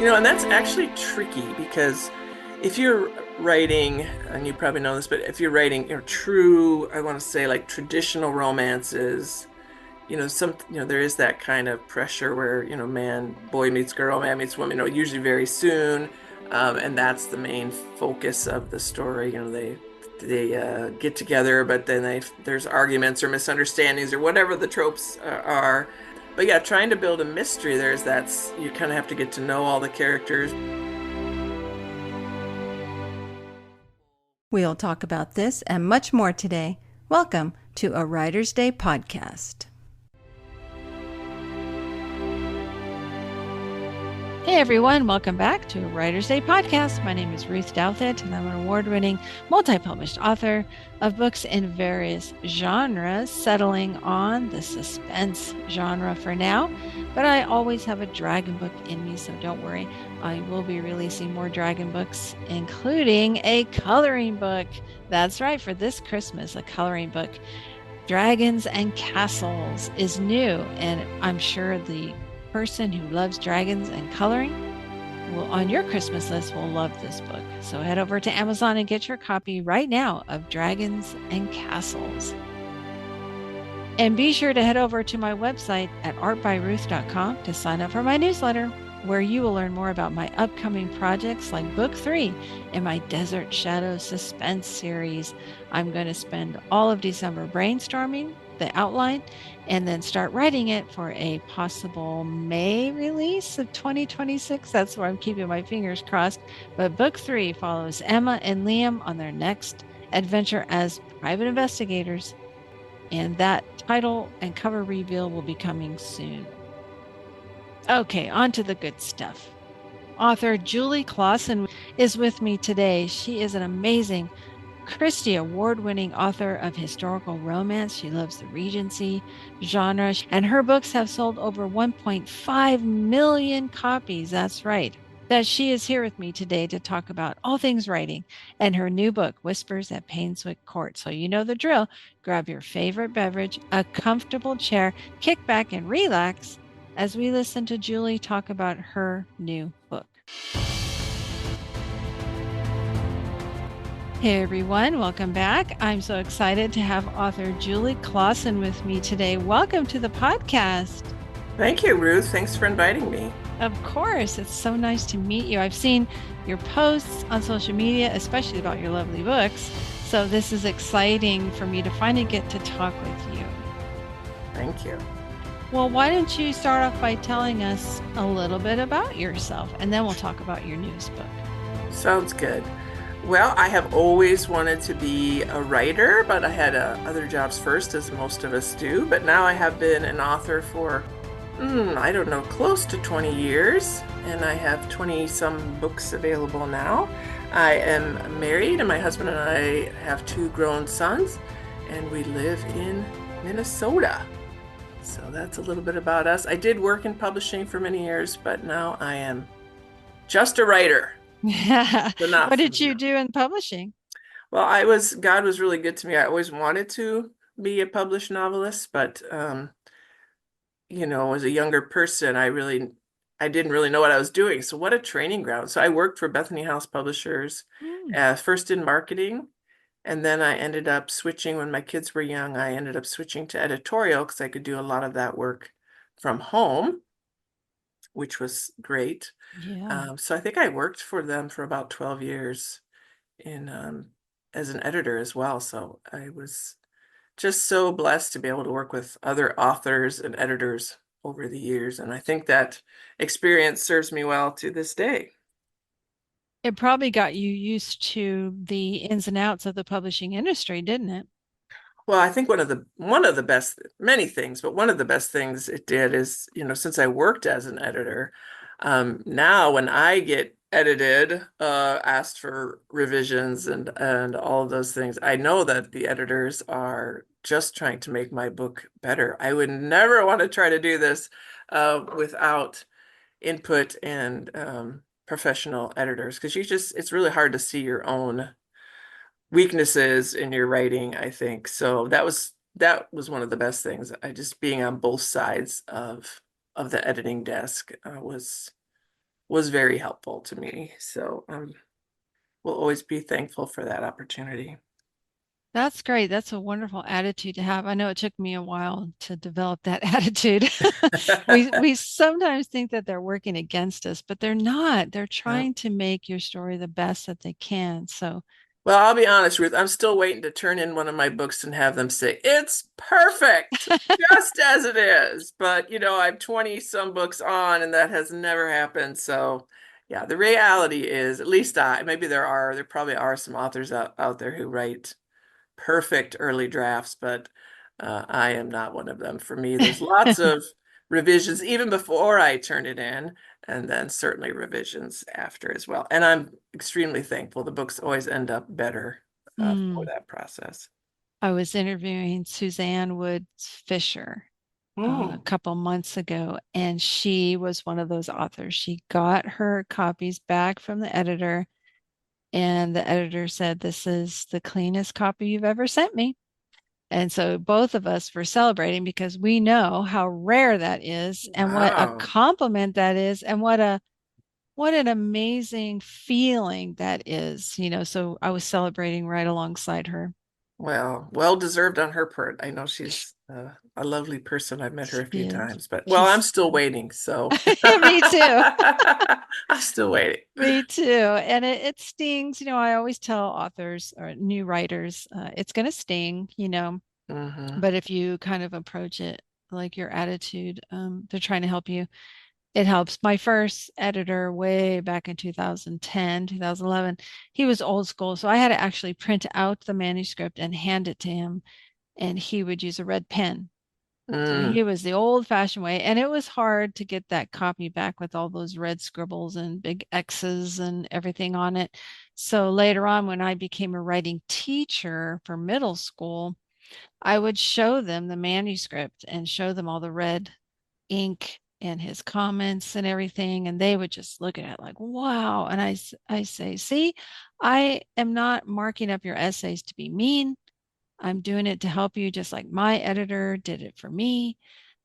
And that's actually tricky because if you're writing, and you probably know this, but if you're writing, true, I want to say like traditional romances, there is that kind of pressure where, boy meets girl, man meets woman, usually very soon. And that's the main focus of the story. They get together, but then there's arguments or misunderstandings or whatever the tropes are. But yeah, trying to build a mystery, that's you kind of have to get to know all the characters. We'll talk about this and much more today. Welcome to a Writer's Day podcast. Hey everyone, welcome back to a Writer's Day podcast. My name is Ruth Douthit, and I'm an award-winning, multi-published author of books in various genres, settling on the suspense genre for now. But I always have a dragon book in me, so don't worry. I will be releasing more dragon books, including a coloring book. That's right, for this Christmas, a coloring book. Dragons and Castles is new, and I'm sure the person who loves dragons and coloring on your Christmas list will love this book. So head over to Amazon and get your copy right now of Dragons and Castles. And be sure to head over to my website at artbyruth.com to sign up for my newsletter, where you will learn more about my upcoming projects like Book 3 in my Desert Shadows Suspense series. I'm going to spend all of December brainstorming the outline and then start writing it for a possible May release of 2026. That's where I'm keeping my fingers crossed. But Book 3 follows Emma and Liam on their next adventure as private investigators, and that title and cover reveal will be coming soon. Okay, on to the good stuff. Author Julie Klassen is with me today. She is an amazing Christie Award-winning author of historical romance. She loves the Regency genre, and her books have sold over 1.5 million copies. That's right. That she is here with me today to talk about all things writing and her new book, Whispers at Painswick Court. So you know the drill. Grab your favorite beverage, a comfortable chair, kick back and relax as we listen to Julie talk about her new book. Hey everyone, welcome back. I'm so excited to have author Julie Klassen with me today. Welcome to the podcast. Thank you, Ruth. Thanks for inviting me. Of course, it's so nice to meet you. I've seen your posts on social media, especially about your lovely books. So this is exciting for me to finally get to talk with you. Thank you. Well, why don't you start off by telling us a little bit about yourself, and then we'll talk about your newest book. Sounds good. Well, I have always wanted to be a writer, but I had other jobs first, as most of us do. But now I have been an author for, I don't know, close to 20 years, and I have 20-some books available now. I am married, and my husband and I have 2 grown sons, and we live in Minnesota. So that's a little bit about us. I did work in publishing for many years, but now I am just a writer. What did you do in publishing? Well, God was really good to me. I always wanted to be a published novelist, but as a younger person, I didn't really know what I was doing. So what a training ground. So I worked for Bethany House Publishers, first in marketing, and then I ended up switching when my kids were young. I ended up switching to editorial because I could do a lot of that work from home, which was great. Yeah. So I think I worked for them for about 12 years as an editor as well. So I was just so blessed to be able to work with other authors and editors over the years. And I think that experience serves me well to this day. It probably got you used to the ins and outs of the publishing industry, didn't it? Well, I think one of the best, many things, but one of the best things it did is, since I worked as an editor, now when I get edited, asked for revisions and all of those things, I know that the editors are just trying to make my book better. I would never want to try to do this without input and professional editors, because it's really hard to see your own weaknesses in your writing, I think. So that was one of the best things. I just being on both sides of the editing desk was was very helpful to me. So we'll always be thankful for that opportunity. That's great. That's a wonderful attitude to have. I know it took me a while to develop that attitude. We sometimes think that they're working against us, but they're not. They're Uh, trying to make your story the best that they can. So, well, I'll be honest, Ruth, I'm still waiting to turn in one of my books and have them say, it's perfect, just as it is. But, I'm 20 some books on, and that has never happened. So, yeah, the reality is, at least maybe there probably are some authors out there who write perfect early drafts, but I am not one of them. For me, there's lots of revisions even before I turn it in, and then certainly revisions after as well. And I'm extremely thankful. The books always end up better for mm, that process. I was interviewing Suzanne Woods Fisher a Mm. couple months ago, and she was one of those authors. She got her copies back from the editor, and the editor said, "This is the cleanest copy you've ever sent me." And so both of us were celebrating because we know how rare that is and what a Wow. compliment that is and what an amazing feeling that is, so I was celebrating right alongside her. Well deserved on her part. I know she's a lovely person. I've met her a She few is. times, but well, I'm She's still waiting, so me too. I'm still waiting. Me too. And it stings. I always tell authors or new writers, it's going to sting, Hmm. but if you kind of approach it like your attitude, they're trying to help you. It helps. My first editor way back in 2010, 2011, he was old school. So I had to actually print out the manuscript and hand it to him, and he would use a red pen. So Mm. he was the old fashioned way. And it was hard to get that copy back with all those red scribbles and big X's and everything on it. So later on, when I became a writing teacher for middle school, I would show them the manuscript and show them all the red ink and his comments and everything. And they would just look at it like, wow. And I say, see, I am not marking up your essays to be mean. I'm doing it to help you, just like my editor did it for me.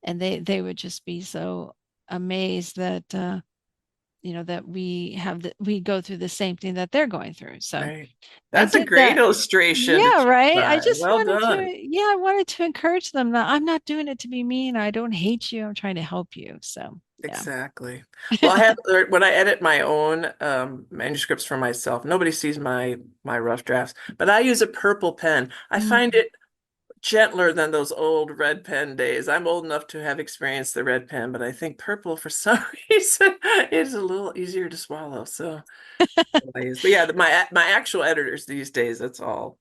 And they would just be so amazed that that we go through the same thing that they're going through. So Right. I That's a did great that. illustration to Yeah, choose right. I by. just Well wanted to, done. yeah, I wanted to encourage them that I'm not doing it to be mean. I don't hate you. I'm trying to help you. So yeah. Exactly. Well, when I edit my own manuscripts for myself, nobody sees my rough drafts, but I use a purple pen. I find Mm. it gentler than those old red pen days. I'm old enough to have experienced the red pen, but I think purple for some reason is a little easier to swallow. So, but yeah, my actual editors these days, it's all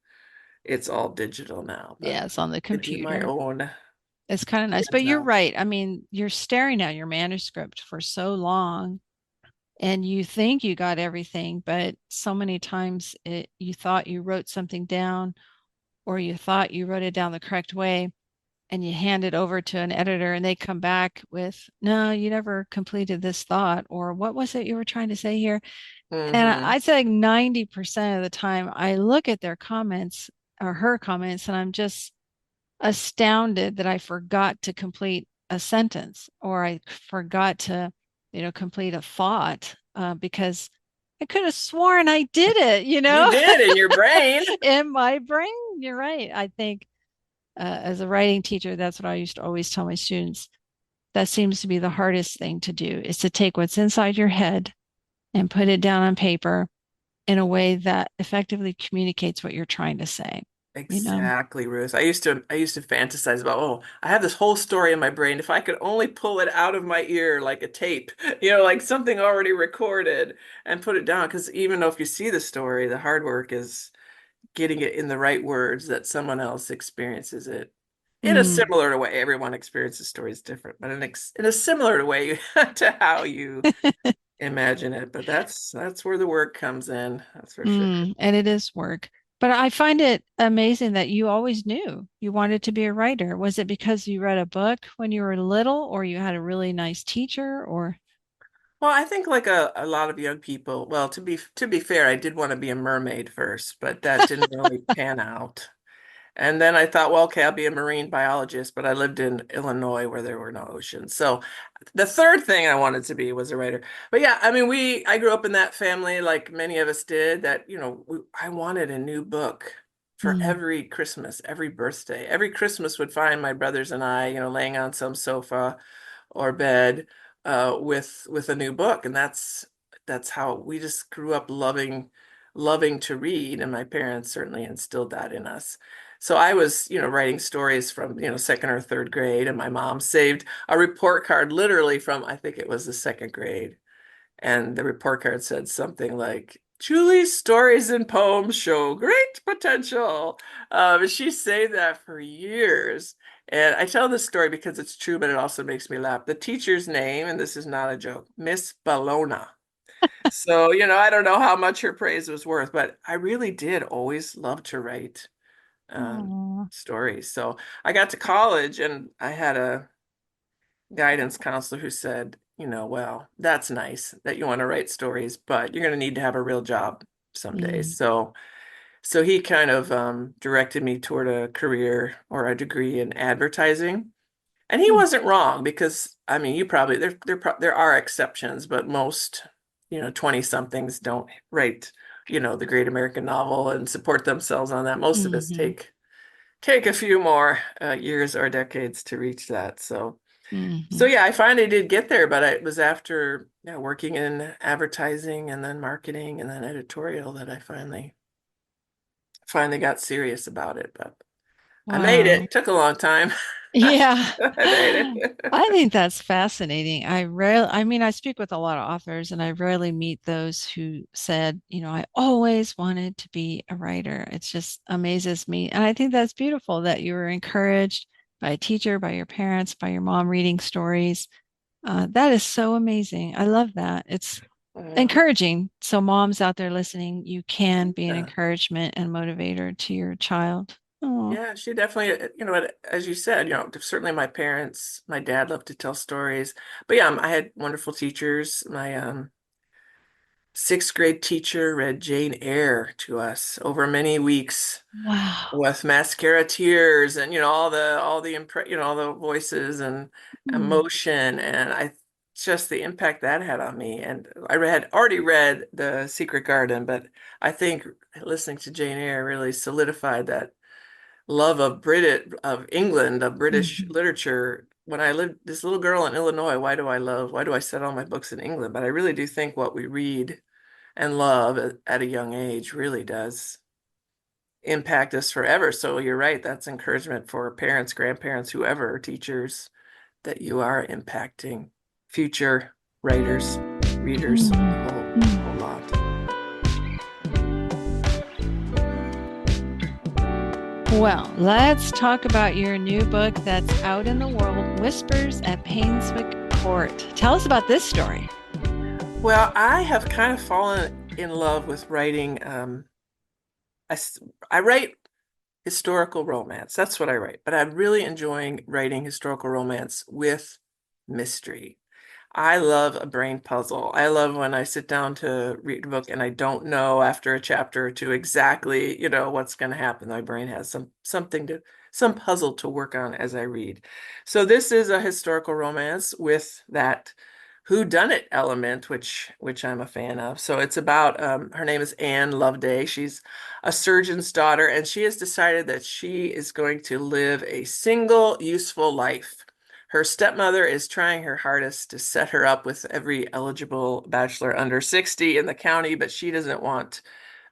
digital now, but Yeah, it's on the I do my computer. own It's kind of nice. But print you're out. right. I mean, you're staring at your manuscript for so long and you think you got everything, but so many times you thought you wrote something down or you thought you wrote it down the correct way and you hand it over to an editor and they come back with, no, you never completed this thought, or what was it you were trying to say here? And Hmm. I'd say like 90% of the time I look at their comments or her comments and I'm just astounded that I forgot to complete a sentence or I forgot to, complete a thought because I could have sworn I did it, You did in your brain. in my brain. You're right. I think as a writing teacher, that's what I used to always tell my students. That seems to be the hardest thing to do is to take what's inside your head and put it down on paper in a way that effectively communicates what you're trying to say, you know? Exactly, Ruth. I used to fantasize about, oh, I have this whole story in my brain. If I could only pull it out of my ear like a tape, like something already recorded and put it down. Because even though if you see the story, the hard work is getting it in the right words that someone else experiences it in a Mm. similar way. Everyone experiences stories different, but in a similar way to how you imagine it. But that's where the work comes in. That's for sure. And it is work. But I find it amazing that you always knew you wanted to be a writer. Was it because you read a book when you were little, or you had a really nice teacher, or? Well, I think like a lot of young people, well, to be fair, I did want to be a mermaid first, but that didn't really pan out. And then I thought, well, okay, I'll be a marine biologist, but I lived in Illinois where there were no oceans. So the third thing I wanted to be was a writer. But yeah, I mean, I grew up in that family like many of us did that, I wanted a new book for Mm. every Christmas, every birthday. Every Christmas would find my brothers and I, laying on some sofa or bed with a new book. And that's how we just grew up loving to read, and my parents certainly instilled that in us. So I was, writing stories from, second or third grade, and my mom saved a report card literally from, I think it was the second grade. And the report card said something like, Julie's stories and poems show great potential. She saved that for years. And I tell this story because it's true, but it also makes me laugh. The teacher's name, and this is not a joke, Miss Bologna. So, I don't know how much her praise was worth, but I really did always love to write Aw. stories. So I got to college and I had a guidance counselor who said, well, that's nice that you want to write stories, but you're going to need to have a real job someday. Mm. So he kind of directed me toward a career or a degree in advertising. And he Mm. wasn't wrong because I mean, you probably there are exceptions, but most, 20 somethings don't write, the great American novel and support themselves on that. Most of us Mhm. take a few more years or decades to reach that. So Mhm. yeah, I finally did get there, but it was after working in advertising and then marketing and then editorial that I finally got serious about it. But I made it. Wow. It took a long time. Yeah. I made I it. think that's fascinating. I mean, I speak with a lot of authors and I rarely meet those who said, I always wanted to be a writer. It just amazes me. And I think that's beautiful that you were encouraged by a teacher, by your parents, by your mom reading stories. That is so amazing. I love that. It's Yeah. encouraging. So moms out there listening, you can be an Yeah. encouragement and motivator to your child. Oh. Yeah, she definitely, as you said, certainly my parents, my dad loved to tell stories. But yeah, I had wonderful teachers. My sixth grade teacher read Jane Eyre to us over many weeks Wow. with mascara tears and all the voices and Mm. emotion, and I just the impact that had on me. And had already read The Secret Garden, but I think listening to Jane Eyre really solidified that love of England, of British Mhm. literature. When I lived this little girl in Illinois, why do I set all my books in England? But I really do think what we read and love at a young age really does impact us forever. So you're right, that's encouragement for parents, grandparents, whoever, teachers, that you are impacting future writers, readers, Mhm. whole lot. Well, let's talk about your new book that's out in the world, Whispers at Painswick Court. Tell us about this story. Well, I have kind of fallen in love with writing. I, s- I write historical romance. That's what I write. But I'm really enjoying writing historical romance with mystery. I love a brain puzzle. I love when I sit down to read a book and I don't know after a chapter or two exactly, what's going to happen. My brain has some puzzle to work on as I read. So this is a historical romance with that whodunit element, which I'm a fan of. So it's about her name is Anne Loveday. She's a surgeon's daughter, and she has decided that she is going to live a single useful life. Her stepmother is trying her hardest to set her up with every eligible bachelor under 60 in the county, but she doesn't want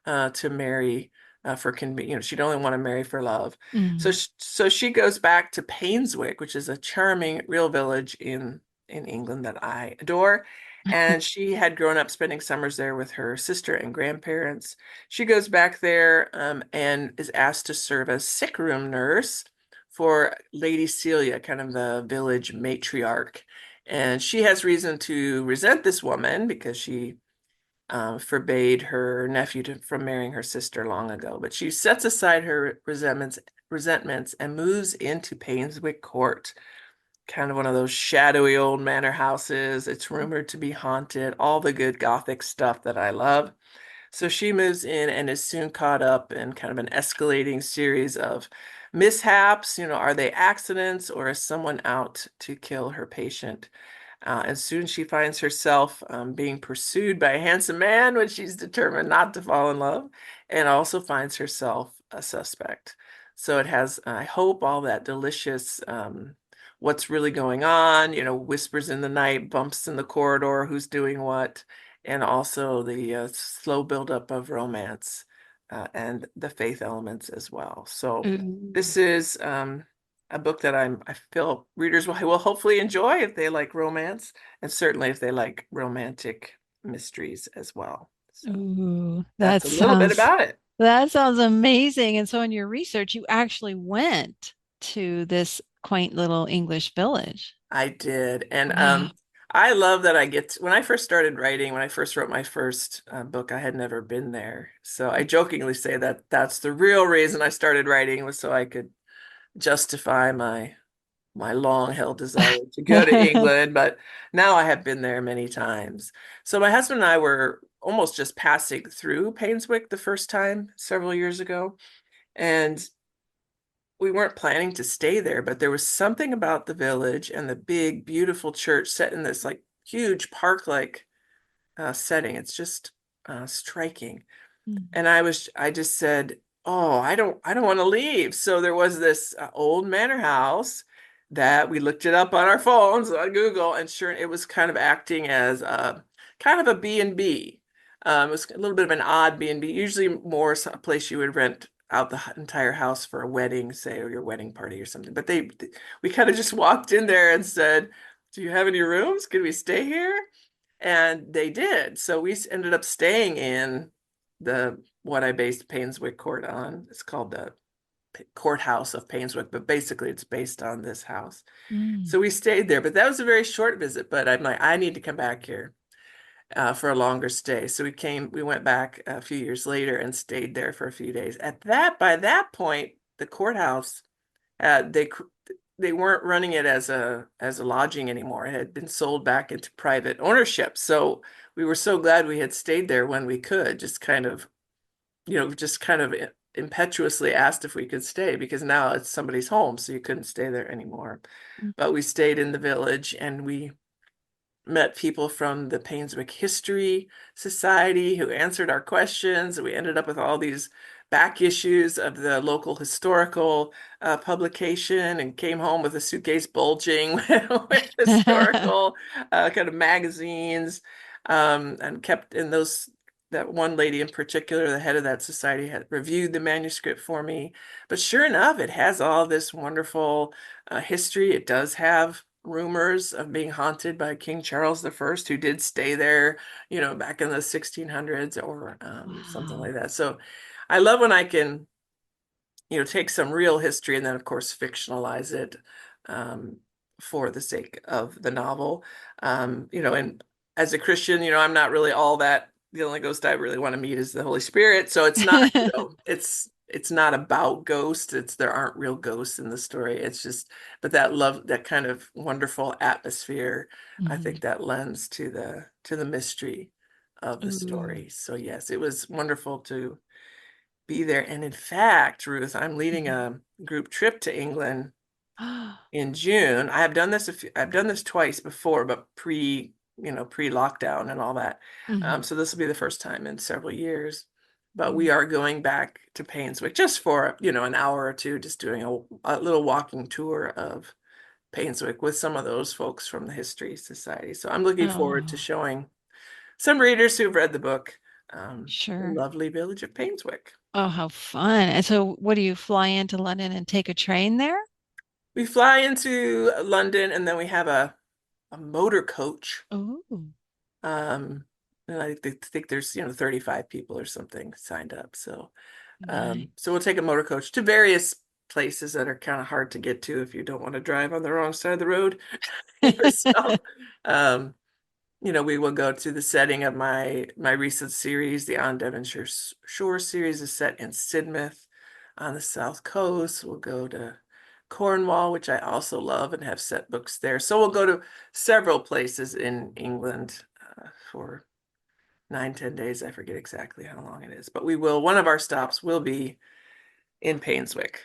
to marry for convenience. She'd only want to marry for love. Mm. So she goes back to Painswick, which is a charming real village in England that I adore. And she had grown up spending summers there with her sister and grandparents. She goes back there and is asked to serve as sick room nurse for Lady Celia, kind of the village matriarch. And she has reason to resent this woman because she forbade her nephew from marrying her sister long ago. But she sets aside her resentments and moves into Painswick Court, kind of one of those shadowy old manor houses. It's rumored to be haunted, all the good Gothic stuff that I love. So she moves in and is soon caught up in kind of an escalating series of mishaps. Are they accidents or is someone out to kill her patient? And soon she finds herself being pursued by a handsome man when she's determined not to fall in love, and also finds herself a suspect. So it has, I hope, all that delicious what's really going on, whispers in the night, bumps in the corridor, who's doing what, and also the slow buildup of romance and the faith elements as well. So Ooh. this is a book that I feel readers will hopefully enjoy if they like romance, and certainly if they like romantic mysteries as well. So Ooh, that's a little bit about it. that sounds amazing. And so in your research, you actually went to this quaint little English village. I did, and Wow. I love that when I first started writing, when I first wrote my first book, I had never been there. So I jokingly say that that's the real reason I started writing, was so I could justify my long held desire to go to England, but now I have been there many times. So my husband and I were almost just passing through Painswick the first time several years ago, and we weren't planning to stay there, but there was something about the village and the big, beautiful church set in this like huge park-like setting. It's just striking. Mm. And I just said, "Oh, I don't want to leave." So there was this old manor house that we looked it up on our phones on Google, and sure, it was kind of acting as kind of a B&B. It was a little bit of an odd B&B, usually more a place you would rent out the entire house for a wedding, say, or your wedding party or something. But we kind of just walked in there and said, "Do you have any rooms? Can we stay here?" And they did. So we ended up staying in the what I based Painswick Court on. It's called the Courthouse of Painswick, but basically it's based on this house. Mm. So we stayed there, but that was a very short visit. But I'm like, I need to come back here for a longer stay. So we went back a few years later and stayed there for a few days. By that point, the courthouse, uh, they they weren't running it as a lodging anymore. It had been sold back into private ownership. So we were so glad we had stayed there when we could, just kind of impetuously asked if we could stay because now it's somebody's home, so you couldn't stay there anymore. Mm. But we stayed in the village and we met people from the Painswick History Society who answered our questions. We ended up with all these back issues of the local historical publication and came home with a suitcase bulging with historical kind of magazines and kept in those. That one lady in particular, the head of that society, had reviewed the manuscript for me. But sure enough, it has all this wonderful history. It does have rumors of being haunted by King Charles I, who did stay there, back in the 1600s or something Wow. like that. So I love when I can, take some real history and then, of course, fictionalize it um, for the sake of the novel. And as a Christian, I'm not really all that. The only ghost I really want to meet is the Holy Spirit. So it's not, it's not about ghosts. There aren't real ghosts in the story. It's just, but that love, that kind of wonderful atmosphere, I Mhm. think that lends to the mystery of the Ooh. story. So yes, it was wonderful to be there. And in fact, Ruth, I'm leading Mhm. a group trip to England in June. I've done this twice before, but pre-lockdown and all that. Mhm. So this will be the first time in several years. But we Mm. are going back to Painswick just for, an hour or two, just doing a little walking tour of Painswick with some of those folks from the History Society. So I'm looking forward to Oh, showing some readers who've read the book, the sure. lovely village of Painswick. Oh, how fun. And so what do you fly into London and take a train there? We fly into London and then we have a motor coach. Oh, Um, and I think there's, 35 people or something signed up. So, nice. so we'll take a motor coach to various places that are kind of hard to get to if you don't want to drive on the wrong side of the road yourself. Um, we will go to the setting of my recent series, the On Devonshire Shore series is set in Sidmouth on the south coast. We'll go to Cornwall, which I also love and have set books there. So we'll go to several places in England for 9, 10 days. I forget exactly how long it is, but we will. One of our stops will be in Painswick,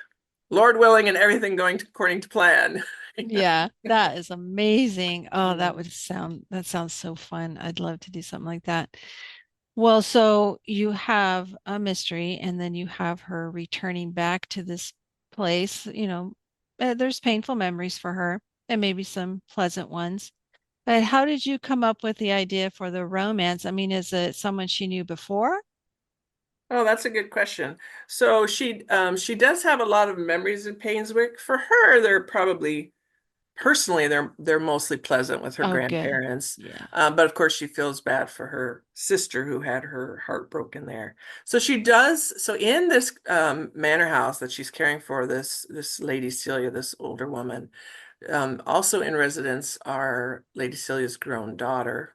Lord willing, and everything going according to plan. Yeah, that is amazing. Oh, Mm. that sounds so fun. I'd love to do something like that. Well, so you have a mystery, and then you have her returning back to this place. There's painful memories for her, and maybe some pleasant ones. But how did you come up with the idea for the romance? I mean, is it someone she knew before? Oh, that's a good question. So she does have a lot of memories in Painswick. For her, they're probably personally they're mostly pleasant with her Oh, good. grandparents. Yeah. But of course she feels bad for her sister who had her heart broken there. So she does, so in this manor house that she's caring for, this Lady Celia, this older woman, also in residence are Lady Celia's grown daughter,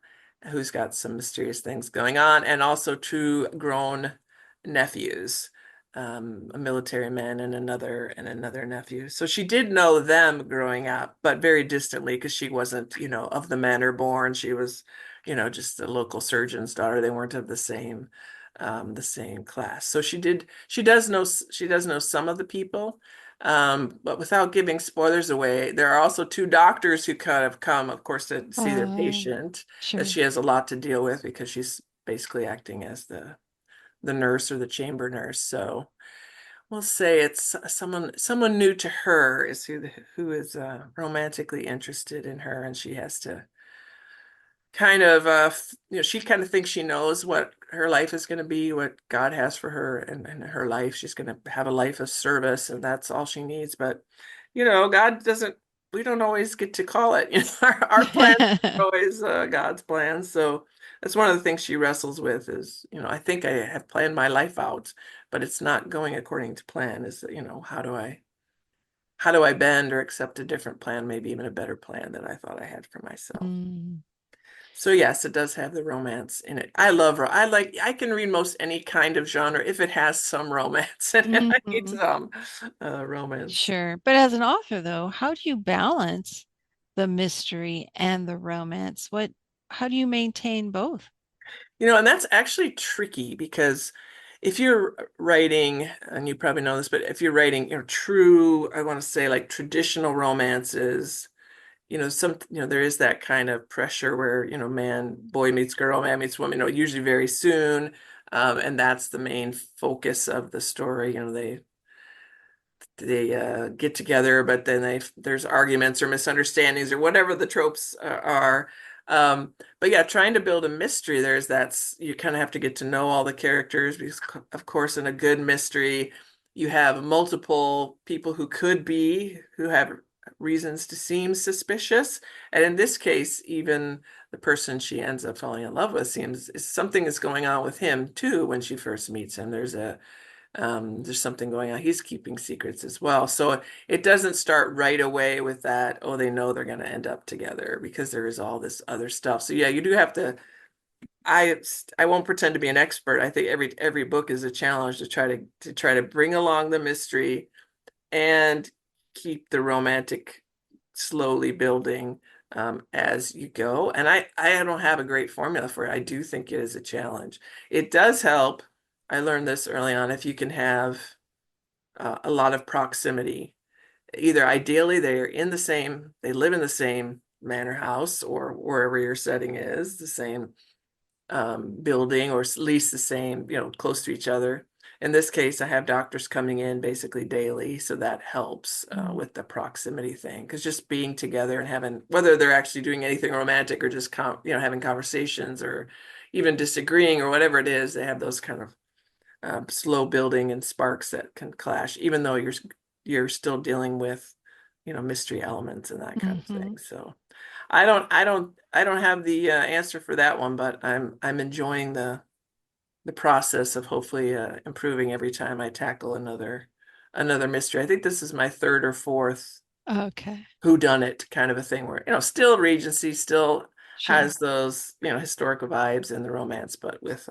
who's got some mysterious things going on, and also two grown nephews, a military man and another nephew. So she did know them growing up, but very distantly because she wasn't, of the manor born. She was, just a local surgeon's daughter. They weren't of the same class. So she does know some of the people. But without giving spoilers away, there are also two doctors who kind of come, of course, to see their Oh, patient, that sure. she has a lot to deal with because she's basically acting as the nurse or the chamber nurse. So we'll say it's someone new to her is who is romantically interested in her, and she has to kind of she kind of thinks she knows what her life is going to be, what God has for her and her life. She's going to have a life of service, and that's all she needs. But God doesn't, we don't always get to call it. Our plans are always God's plans. So that's one of the things she wrestles with is, I think I have planned my life out, but it's not going according to plan. Is, how do I bend or accept a different plan, maybe even a better plan than I thought I had for myself? Mm. So yes, it does have the romance in it. I can read most any kind of genre if it has some romance in it. I need Mhm. some romance. Sure. But as an author, though, how do you balance the mystery and the romance? How do you maintain both? And that's actually tricky because if you're writing, and you probably know this, but if you're writing, true, I want to say like traditional romances, there is that kind of pressure where, boy meets girl, man meets woman, usually very soon. And that's the main focus of the story. They get together, but then there's arguments or misunderstandings or whatever the tropes are. But yeah, trying to build a mystery, you kind of have to get to know all the characters because, of course, in a good mystery, you have multiple people who have reasons to seem suspicious. And in this case, even the person she ends up falling in love with seems something is going on with him too when she first meets him. There's something going on. He's keeping secrets as well. So it doesn't start right away with that, oh, they know they're going to end up together because there is all this other stuff. So yeah, you do have to, I won't pretend to be an expert. I think every book is a challenge to try to bring along the mystery and keep the romantic slowly building as you go. And I don't have a great formula for it. I do think it is a challenge. It does help. I learned this early on. If you can have a lot of proximity, either ideally they live in the same manor house or wherever your setting is, the same building or at least the same, close to each other. In this case, I have doctors coming in basically daily, so that helps Mm. with the proximity thing. Because just being together and having, whether they're actually doing anything romantic or just having conversations or even disagreeing or whatever it is, they have those kind of slow building and sparks that can clash, even though you're still dealing with, mystery elements and that kind of Hmm. thing. So I don't have the answer for that one, but I'm enjoying the process of hopefully improving every time I tackle another mystery. I think this is my third or fourth Okay. whodunit kind of a thing where, still Regency, still Sure. has those, historical vibes in the romance, but with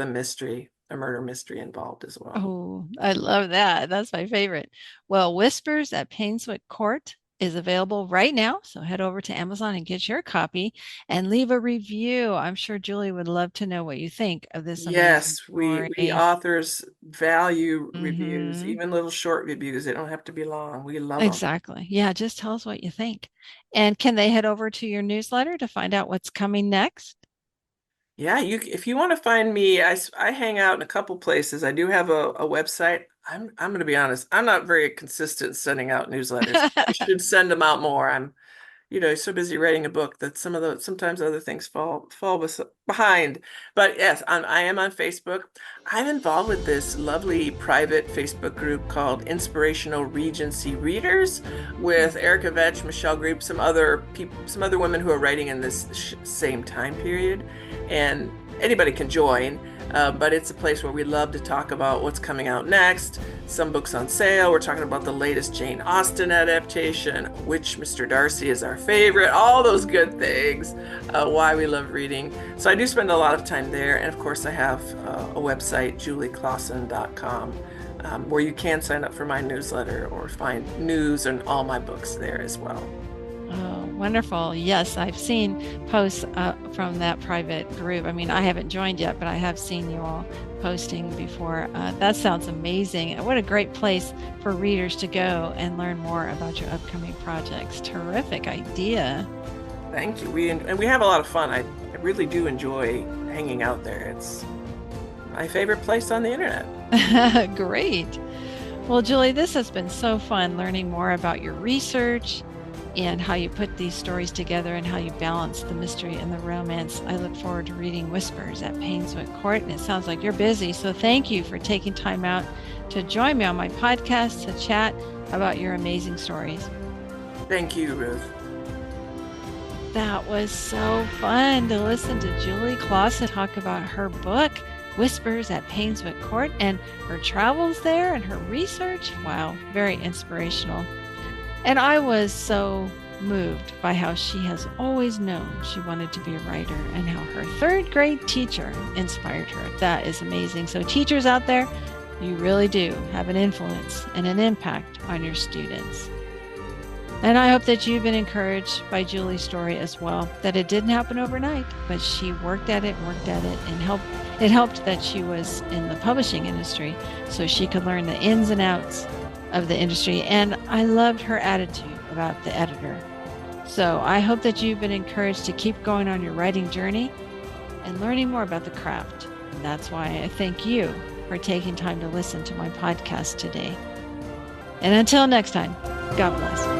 a mystery, a murder mystery involved as well. Oh, I love that. That's my favorite. Well, Whispers at Painswick Court. is available right now. So head over to Amazon and get your copy and leave a review. I'm sure Julie would love to know what you think of this amazing Yes, we story. authors value reviews, Hmm. even little short reviews. They don't have to be long. We love them. Exactly. Yeah, just tell us what you think. And can they head over to your newsletter to find out what's coming next? Yeah, you if you want to find me, I hang out in a couple places. I do have a website. I'm going to be honest. I'm not very consistent sending out newsletters. I should send them out more. I'm so busy writing a book that sometimes other things behind. But yes, I am on Facebook. I'm involved with this lovely private Facebook group called Inspirational Regency Readers with Erica Vetch, Michelle Group, some other people, some other women who are writing in this same time period, and anybody can join. But it's a place where we love to talk about what's coming out next, some books on sale. We're talking about the latest Jane Austen adaptation, which Mr. Darcy is our favorite, all those good things, why we love reading. So I do spend a lot of time there. And of course, I have a website, julieklassen.com, where you can sign up for my newsletter or find news and all my books there as well. Oh, wonderful. Yes, I've seen posts from that private group. I mean, I haven't joined yet, but I have seen you all posting before. That sounds amazing. What a great place for readers to go and learn more about your upcoming projects. Terrific idea. Thank you. We have a lot of fun. I really do enjoy hanging out there. It's my favorite place on the internet. Great. Well, Julie, this has been so fun learning more about your research and how you put these stories together and how you balance the mystery and the romance. I look forward to reading Whispers at Painswick Court, and it sounds like you're busy. So thank you for taking time out to join me on my podcast to chat about your amazing stories. Thank you, Ruth. That was so fun to listen to Julie Klassen talk about her book, Whispers at Painswick Court, and her travels there and her research. Wow, very inspirational. And I was so moved by how she has always known she wanted to be a writer and how her third grade teacher inspired her. That is amazing. So teachers out there, you really do have an influence and an impact on your students. And I hope that you've been encouraged by Julie's story as well, that it didn't happen overnight, but she worked at it, and it helped that she was in the publishing industry so she could learn the ins and outs of the industry. And I loved her attitude about the editor. So I hope that you've been encouraged to keep going on your writing journey and learning more about the craft. And that's why I thank you for taking time to listen to my podcast today. And until next time, God bless.